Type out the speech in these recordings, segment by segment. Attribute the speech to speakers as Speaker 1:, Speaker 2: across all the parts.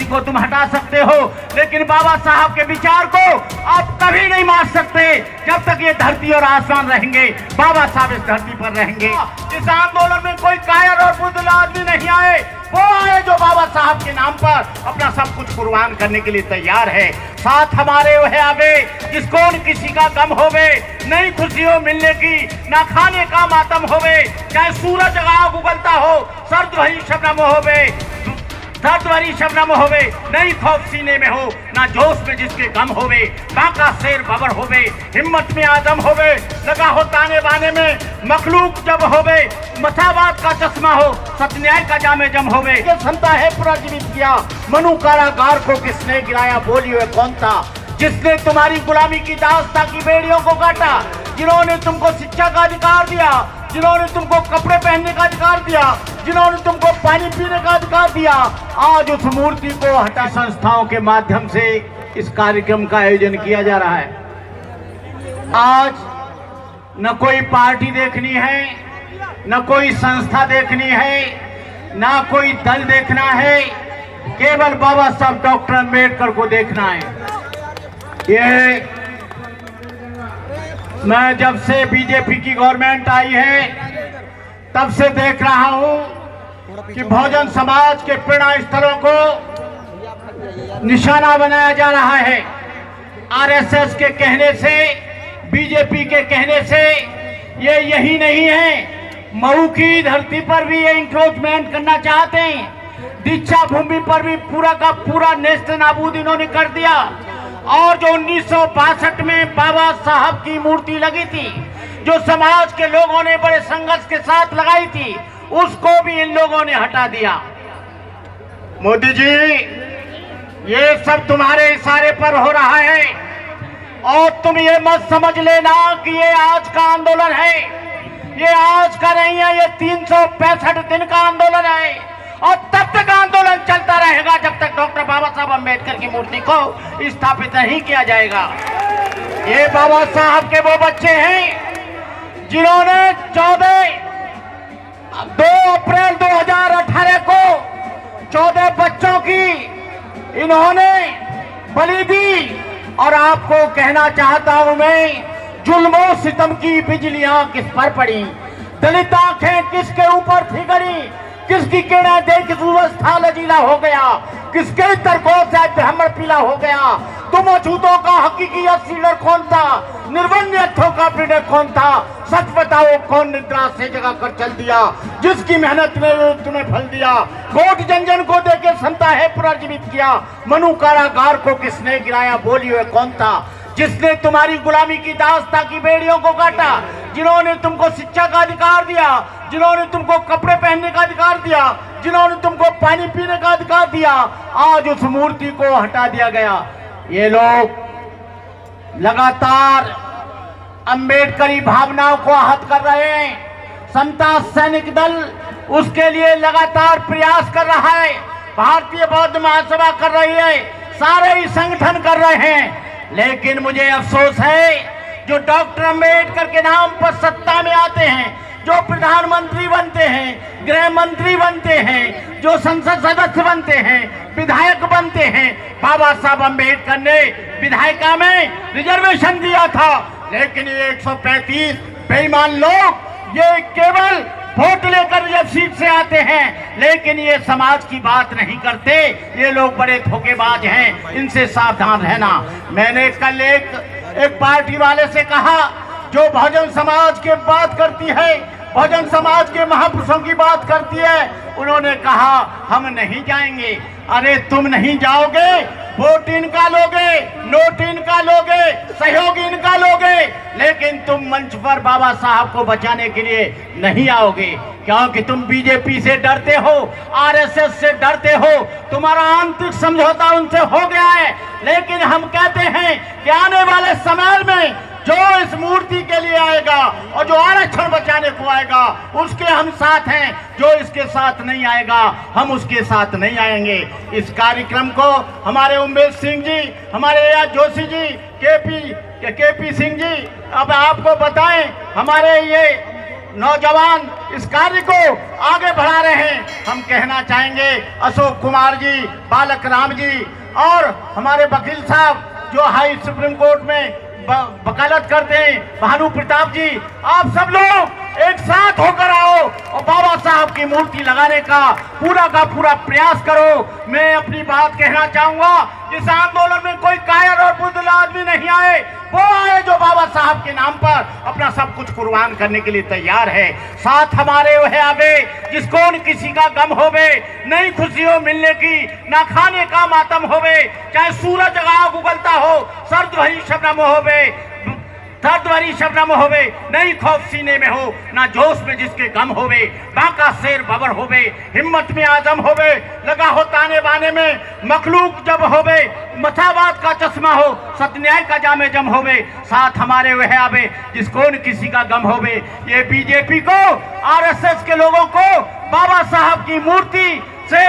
Speaker 1: को तुम हटा सकते हो, लेकिन बाबा साहब के विचार को आप कभी नहीं मार सकते। जब तक ये धरती और आसमान रहेंगे, बाबा साहब इस धरती पर रहेंगे। इस आंदोलन में कोई कायर और बुद्धू आदमी नहीं आए, वो आए जो बाबा साहब के नाम पर अपना सब कुछ कुर्बान करने के लिए तैयार है। साथ हमारे वह आवे जिसको किसी का गम होवे, नई खुशियों मिलने की, ना खाने का मातम होवे, चाहे सूरज आग उगलता हो, सर्द भरी शबनम होवे, सर्द भरी शबनम होवे, नई खौफ सीने में हो, ना जोश में जिसके गम होवे, बांका शेर बबर होवे, हिम्मत में आदम होवे, लगा हो ताने बाने में मखलूक जब होवे, मसावात का चश्मा हो, सत्य न्याय का जामे जम होवे। ये क्षमता है पूरा जीवित किया, मनु कारागार को किसने गिराया, बोलिए कौन था जिसने तुम्हारी गुलामी की दास्तां की बेड़ियों को काटा, जिन्होंने तुमको शिक्षा का अधिकार दिया, जिन्होंने तुमको कपड़े पहनने का अधिकार दिया, जिन्होंने तुमको पानी पीने का अधिकार दिया, आज उस मूर्ति को हटा संस्थाओं के माध्यम से इस कार्यक्रम का आयोजन किया जा रहा है। आज न कोई पार्टी देखनी है, न कोई संस्था देखनी है, न कोई दल देखना है, केवल बाबा साहब डॉक्टर अम्बेडकर को देखना है। ये मैं जब से बीजेपी की गवर्नमेंट आई है तब से देख रहा हूं कि बहुजन समाज के प्रेरणा स्थलों को निशाना बनाया जा रहा है। आरएसएस के कहने से, बीजेपी के कहने से ये यही नहीं है, मऊ की धरती पर भी ये इंक्रोचमेंट करना चाहते हैं। दीक्षा भूमि पर भी पूरा का पूरा नेस्त नाबूद इन्होंने कर दिया। और जो 1962 में बाबा साहब की मूर्ति लगी थी, जो समाज के लोगों ने बड़े संघर्ष के साथ लगाई थी, उसको भी इन लोगों ने हटा दिया। मोदी जी, ये सब तुम्हारे इशारे पर हो रहा है और तुम ये मत समझ लेना कि ये आज का आंदोलन है। ये आज का नहीं है, ये 365 दिन का आंदोलन है और तब तक आंदोलन चलता रहेगा जब तक डॉक्टर बाबा साहब अम्बेडकर की मूर्ति को स्थापित नहीं किया जाएगा। ये बाबा साहब के वो बच्चे हैं जिन्होंने 2 अप्रैल 2018 को 14 बच्चों की इन्होंने बलि दी। और आपको कहना चाहता हूं मैं, जुल्मों सितम की बिजलियां किस पर पड़ी, दलित आंखें किसके ऊपर थी गड़ी, किसकी किरणें देख सूरज था लजीला हो गया, किसके तरकों से ब्राह्मण पीला हो गया। तुम अछूतों का हकीकी लीडर कौन था, निर्वन्य अर्थों का लीडर कौन था, सच बताओ कौन निद्रा से जगा कर चल दिया, जिसकी मेहनत ने तुम्हें फल दिया। वोट जन जन को देकर क्षमता है पुनर्जीवित किया, मनु कारागार को किसने गिराया, बोलिए कौन था जिसने तुम्हारी गुलामी की दास्तां की बेड़ियों को काटा, जिन्होंने तुमको शिक्षा का अधिकार दिया, जिन्होंने तुमको कपड़े पहनने का अधिकार दिया, जिन्होंने तुमको पानी पीने का अधिकार दिया, आज उस मूर्ति को हटा दिया गया। ये लोग लगातार अंबेडकरी भावनाओं को आहत कर रहे हैं। समता सैनिक दल उसके लिए लगातार प्रयास कर रहा है, भारतीय बौद्ध महासभा कर रही है, सारे ही संगठन कर रहे हैं। लेकिन मुझे अफसोस है जो डॉक्टर अम्बेडकर के नाम पर सत्ता में आते हैं, जो प्रधानमंत्री बनते हैं, गृह मंत्री बनते हैं, जो संसद सदस्य बनते हैं, विधायक बनते हैं। बाबा साहब अम्बेडकर ने विधायिका में रिजर्वेशन दिया था, लेकिन ये 135 बेईमान लोग ये केवल वोट लेकर जब सीट से आते हैं, लेकिन ये समाज की बात नहीं करते। ये लोग बड़े धोखेबाज हैं, इनसे सावधान रहना। मैंने कल एक पार्टी वाले से कहा जो बहुजन समाज की बात करती है, बहुजन समाज के महापुरुषों की बात करती है, उन्होंने कहा हम नहीं जाएंगे। अरे तुम नहीं जाओगे, वोट इनका लोगे, नोट इनका लोगे, सहयोग इनका लोगे, लेकिन तुम मंच पर बाबा साहब को बचाने के लिए नहीं आओगे, क्योंकि तुम बीजेपी से डरते हो, आरएसएस से डरते हो, तुम्हारा आंतरिक समझौता उनसे हो गया है। लेकिन हम कहते हैं कि आने वाले समय में जो इस मूर्ति के लिए आएगा और जो आरक्षण बचाने को आएगा, उसके हम साथ हैं। जो इसके साथ नहीं आएगा, हम उसके साथ नहीं आएंगे। इस कार्यक्रम को हमारे उमेश सिंह जी, हमारे एआज जोशी जी, केपी सिंह जी, अब आपको बताएं, हमारे ये नौजवान इस कार्य को आगे बढ़ा रहे हैं। हम कहना चाहेंगे अशोक कुमार जी, बालक राम जी और हमारे वकील साहब जो हाई सुप्रीम कोर्ट में वकालत करते हैं, भानु प्रताप जी, आप सब लोग एक साथ होकर आओ और बाबा साहब की मूर्ति लगाने का पूरा प्रयास करो। मैं अपनी बात कहना चाहूंगा, इस आंदोलन में कोई कायर और बुज़दिल आदमी नहीं आए, वो आए जो बाबा साहब के नाम पर अपना सब कुछ कुर्बान करने के लिए तैयार है। साथ हमारे वह आवे जिसको न किसी का गम होवे, नई खुशियों मिलने की ना खाने का मातम होवे, चाहे सूरज आग उगलता हो, सर्द भरी शबनम होवे, दर्द भरी शबनम होवे, नहीं खौफ सीने में हो, ना जोश में जिसके गम होवे, बांका शेर बबर होवे, हिम्मत में आजम होवे, लगा हो ताने बाने में मखलूक जब होवे, मसावात का चश्मा हो, सत्य न्याय का जामे जम होवे, साथ हमारे वह आवे जिसको न किसी का गम होवे। ये बीजेपी को, आरएसएस के लोगों को बाबा साहब की मूर्ति से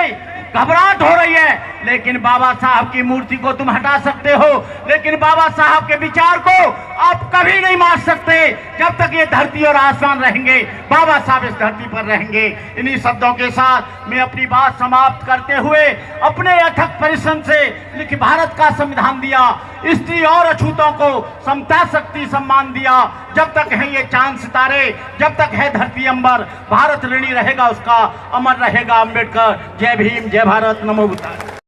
Speaker 1: घबराहट हो रही है, लेकिन बाबा साहब की मूर्ति को तुम हटा सकते हो, लेकिन बाबा साहब के विचार को आप कभी नहीं मार सकते। जब तक ये धरती और आसमान रहेंगे, बाबा साहब इस धरती पर रहेंगे। इन्हीं शब्दों के साथ मैं अपनी बात समाप्त करते हुए, अपने अथक परिश्रम से लिखित भारत का संविधान दिया, स्त्री और अछूतों को समता शक्ति सम्मान दिया। जब तक है ये चांद सितारे, जब तक है धरती अंबर, भारत ऋणी रहेगा उसका, अमर रहेगा अम्बेडकर। जय भीम, जय भारत, नमो बुद्धाय।